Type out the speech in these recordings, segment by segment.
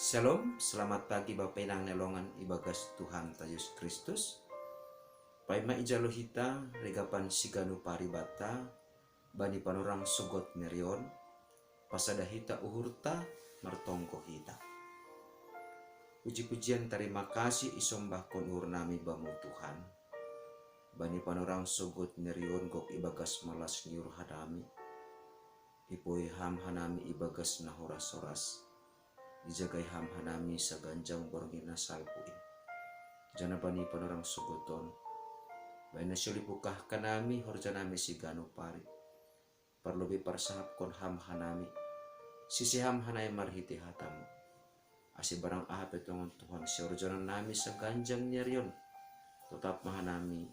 Shalom, selamat pagi Bapak Inang Nelongan Ibagas Tuhan Yesus Kristus. Paima ijalo hita regapan siganu paribata bani panorang sogot merion pasada hita uhurta martongko hita. Puji-pujian terima kasih isombah kon uhur nami bamu Tuhan. Bani panorang sogot merion gok ibagas malas niur hadami. Ipoi ham hanami ibagas nahoras-horas. Dijagai ham hanami sa ganjang borngina salpuin. Jana bani panorang sugoton. Baina syulipukah kanami horjanami si ganu pari. Parlobi parsahap kon ham hanami. Sisi ham hanai marhiti hatamu. Asi barang ahape tongon Tuhan si horjanan nami sa ganjang nyerion. Tetap mahanami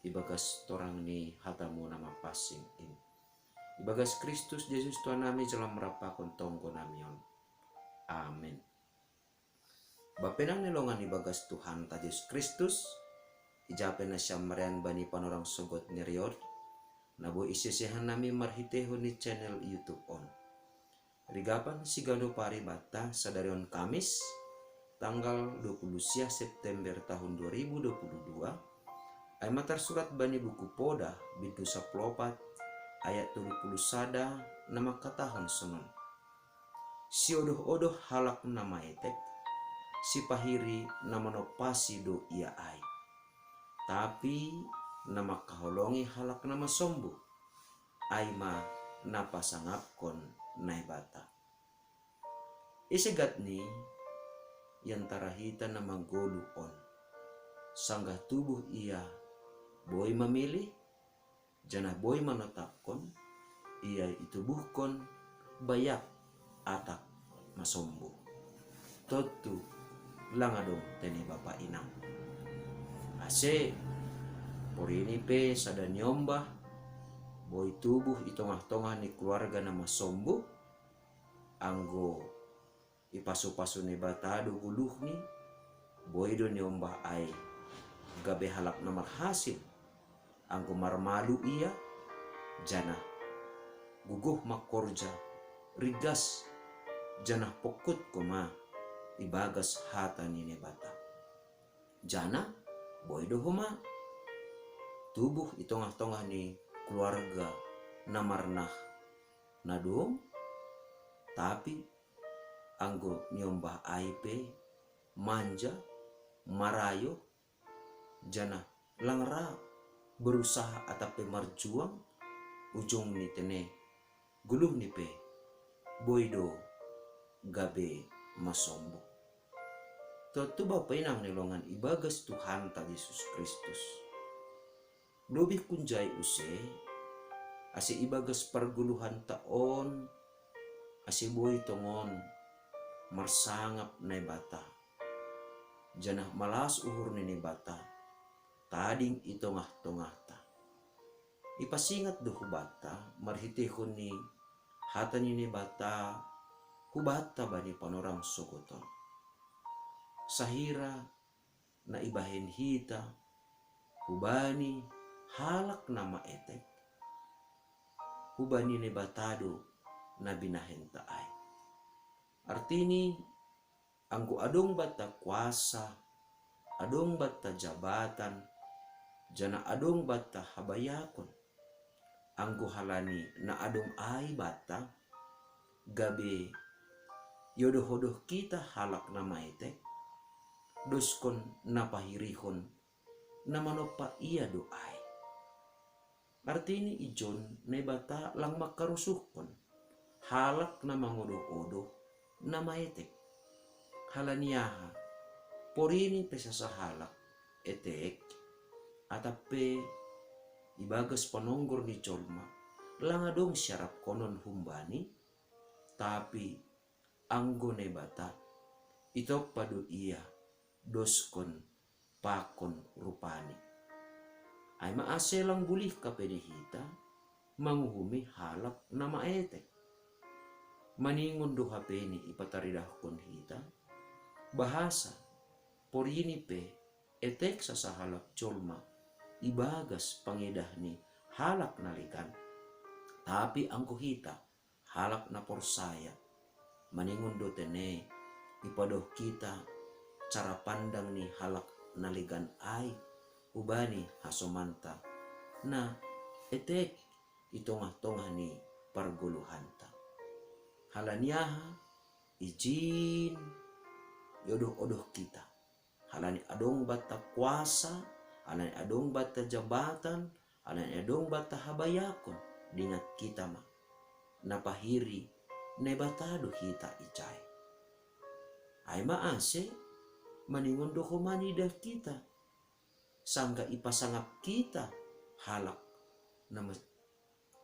ibagas torang ni hatamu nama pasing in. Ibagas Kristus Yesus Tuhan nami jalan merapakon tonggo namion. Amin. Bapenang nelongan ibagas Tuhan Yesus Kristus. Ijapen na siyamarian bani panorang sugot ni Rior. Nabo isisihan nami marhiteho ni channel YouTube on. Rigapan si gano paribata sa darion Kamis tanggal 20 September tahun 2022 ay matar surat bani buku Poda bintu 14 ayat 30 sada na makatahon sunon. Si odoh-odoh halak nama etek, si pahiri nama nopasi do ia ai. Tapi nama kaholongi halak nama sombu, ai ma napasangapkon naibata. Isegat ni yang tarahita nama golu on. Sanggah tubuh ia boy memilih, janah boy menetapkon, ia itubuhkon bayak atak masombo. Totu langadong teni Bapak Inang. Ase porini pe sada nyombah boy tubuh itongah-tongah ni keluarga nama sombo anggo ipasu-pasu ni batado guluh ni boy do nyombah ai gabe halak nomor hasil anggo marmalu ia jana guguh makorja rigas janah pokut koma ibagas hata nini bata. Jana boy dohoma tubuh itongah-tongah ni keluarga namarnah nadong tapi anggo nyombah aipe manja marayo jana langra berusaha atape marjuang ujung ni tene guluh ni pe boydo gabe masombo. Totu Bapak Inang nelongan ibagas Tuhan Yesus Kristus. Lebih kunjai use ase ibagas perguluhan taon ase boy tongon marsangap na bata. Janah malas uhur ni bata. Tading itongah-tongah ta. Ipasingat do hubata marhitihon ni hata ni bata hubata bani panorang sogoton. Sahira na ibahin hita hubani halak nama etek. Hubani ni batado na binahen taay. Artini anggo adong bata kuasa, adong bata jabatan, jana adong bata habayakon. Anggo halani na adong ay bata gabe yodoh-hodoh kita halak na maitek doskon napahirihon na manopa iya doay. Artini ijon na bata lang makarusuhkon halak na mangodoh-odoh na maitek. Halaniyaha porini pesa sa halak etek atape ibagas panonggor ni Cholma langadong syarap konon humbani tapi anggo ne bata itok padu iya doskon pakon rupani ay maase lang bulih kapede hita manguhumi halap na maetek maningon do hapeni ipataridahkon hita bahasa porini pe etek sa halap Cholma ibagas pangidah ni halak nalikan tapi angko hita halak na porsaya maningon do tene ipadoh kita cara pandang ni halak naligan ay ubani hasomanta na etek itongah-tongah ni parguluhanta. Halaniaha izin yodoh-odoh kita. Halani adong bata kuasa, halani adong bata jabatan, halani adong bata habayakon dingat kita ma napahiri nebatado hita icay. Ay maase maningon dokomani dah kita sangga ipasangap kita halak na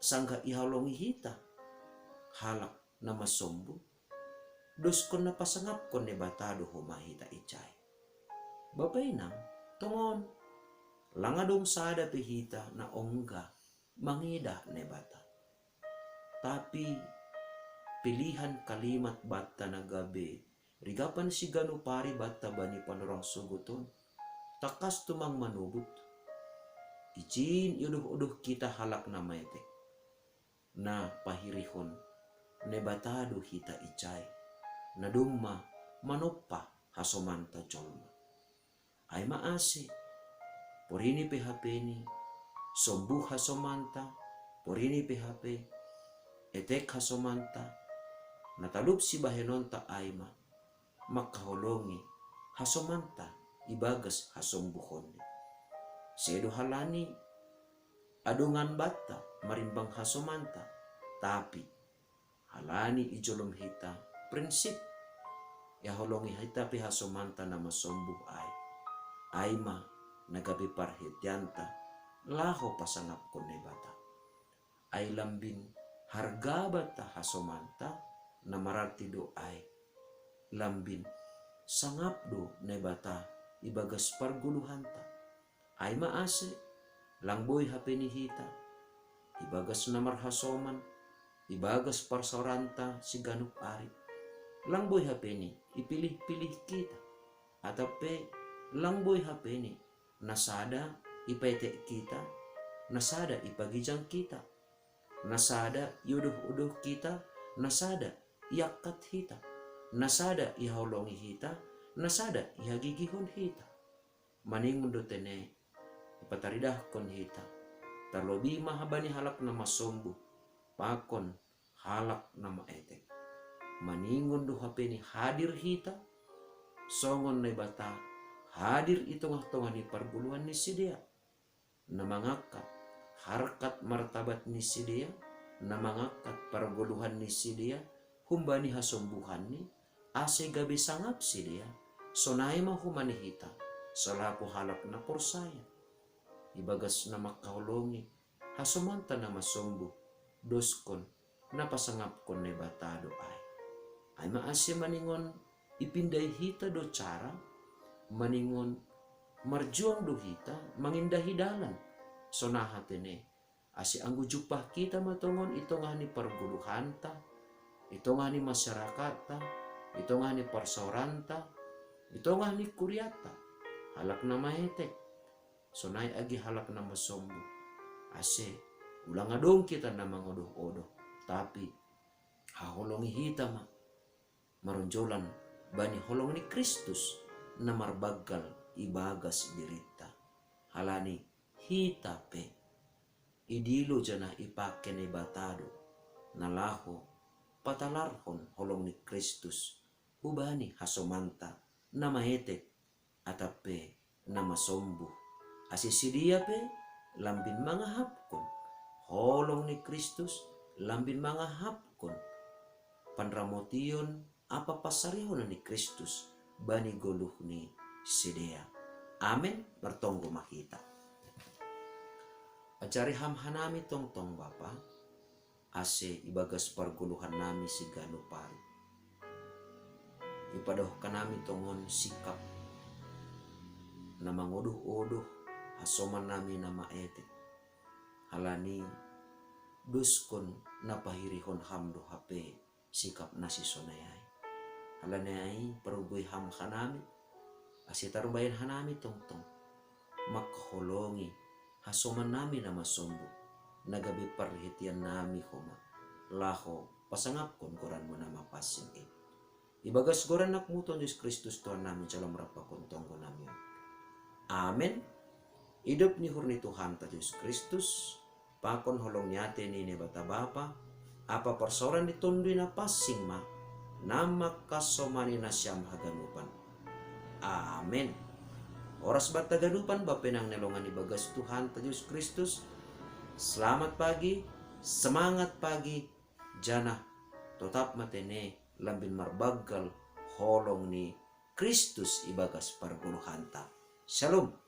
sangga ihalongi hita halak na masombo dos kon napasangap kon nebatado humahita icay. Bapay nang tongon langadong sada pihita na ongga mangida nebata. Tapi pilihan kalimat bata na gabi rigapan si ganupari bata bani panurang suguton takas tumang manubut ijin yuduh-uduh kita halak na maete na pahirihon nebatado hita icay na dumma manoppa hasomanta jolma. Ay maasi porini PHP ni sombuh hasomanta porini PHP etek hasomanta natalup si bahenonta ayma makaholongi hasomanta ibagas hasombuhon. Sedo halani adungan bata marimbang hasomanta tapi halani ijolom hita prinsip ya holongi hita pi hasomanta na masombuh ay ayma nagabi parhitianta laho pasangap kone bata ay lambin harga bata hasomanta na mararti do ay lambin sangap do ne bata ibagas parguluhanta ay maase langboy hapeni hita ibagas na marhasoman ibagas parsoranta si ganup ari langboy hapeni ipilih-pilih kita atape langboy hapeni nasada ipete kita nasada ipagijang kita nasada yuduh-uduh kita nasada iyakat hita nasada ihaulongi hita nasada ihagigihon hita maningon do tene ipataridah kon hita terlobi mahabani halak na masombu pakon halak na maetek maningon do hapeni hadir hita songon na bata hadir itongah-tongah ni parguluhan ni sidia na mangakat harkat martabat ni sidia na mangakat parguluhan ni sidia humbani hasombuhan ni ase gabi sangap sidia sonai mahumani hita selaku halak na porsaya ibagas na makaulongi hasomanta na masombu doskon na pasangap kon ne batado ay maase maningon ipinday hita do cara maningon marjuang do hita mangindahi dalan sonahatene asi anggu jupah kita matongon itongah ni parguluhanta itongah ni masyarakata itongah ni parsauranta itongah ni kuryata halak na mahetek sonai agi halak na masombo ase ulang adong kita na mangodoh-odoh tapi haholongi hita maronjolan bani holong ni Kristus na marbagal ibagas dirita halani hita pe idilo jana ipake ni batado na laho patalarhon holong ni Kristus ubani hasomanta na maetek atape na masombo asisidia pe lambin mga hapkon holong ni Kristus lambin mga hapkon panramotion apa pasarihon ni Kristus bani goluh ni sidea. Amen. Bertonggo makita. Ajari hamhanami tong-tong Bapa ase ibagas parguluhan nami si ganupari ipadoh kanami tongon sikap na mangodoh-odoh hasoman nami na maetek halani duskon na pahirihon hamdo hape sikap nasi sonayay halanay parugoy ham hanami asitar bayan hanami tong-tong makholongi hasoman nami na masombo nagabi parhitian nami homa laho pasangap kon koran mo na mapasin Ibagas goran nakmuton Yesus Kristus Tuhan namin calon merapakon tonggo namin. Amen. Hidup ni hurni Tuhan ta Yesus Kristus, pakon holong nyate ni bata bapa, apa persoalan ditundui na passing ma, nama kasomani na siyam haganupan. Amen. Oras bata ganupan bapenang nelongan ibagas Tuhan ta Yesus Kristus. Selamat pagi, semangat pagi, jana tetap matene lambin marbagal holong ni Kristus ibagas parguluhanta. Shalom.